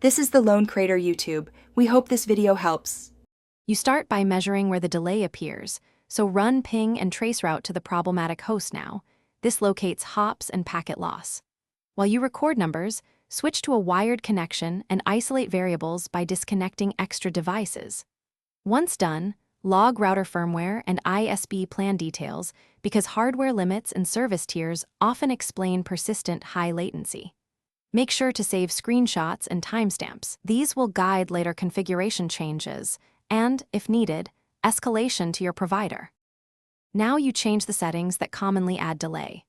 This is the Lone Crater YouTube. We hope this video helps. You start by measuring where the delay appears, so run ping and traceroute to the problematic host now. This locates hops and packet loss. While you record numbers, switch to a wired connection and isolate variables by disconnecting extra devices. Once done, log router firmware and ISB plan details because hardware limits and service tiers often explain persistent high latency. Make sure to save screenshots and timestamps. These will guide later configuration changes and, if needed, escalation to your provider. Now you change the settings that commonly add delay.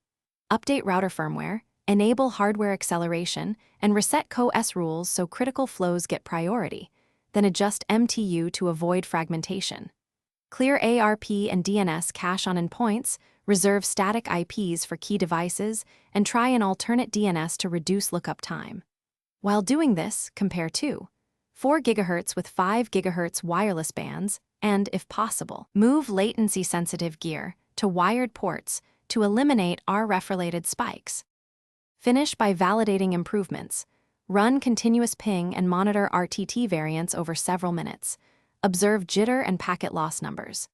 Update router firmware, enable hardware acceleration, and reset CoS rules so critical flows get priority. Then adjust MTU to avoid fragmentation. Clear ARP and DNS cache on endpoints, reserve static IPs for key devices, and try an alternate DNS to reduce lookup time. While doing this, compare 4 GHz with 5 GHz wireless bands, and, if possible, move latency-sensitive gear to wired ports to eliminate RF-related spikes. Finish by validating improvements. Run continuous ping and monitor RTT variants over several minutes. Observe jitter and packet loss numbers.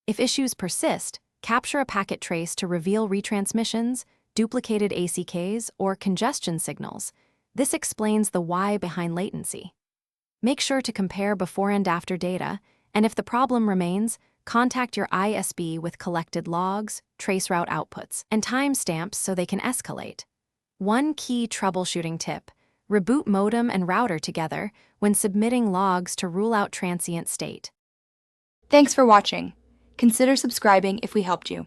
If issues persist, capture a packet trace to reveal retransmissions, duplicated ACKs, or congestion signals. This explains the why behind latency. Make sure to compare before and after data, and if the problem remains, contact your ISB with collected logs, traceroute outputs, and timestamps so they can escalate. One key troubleshooting tip: reboot modem and router together when submitting logs to rule out transient state. Thanks for watching. Consider subscribing if we helped you.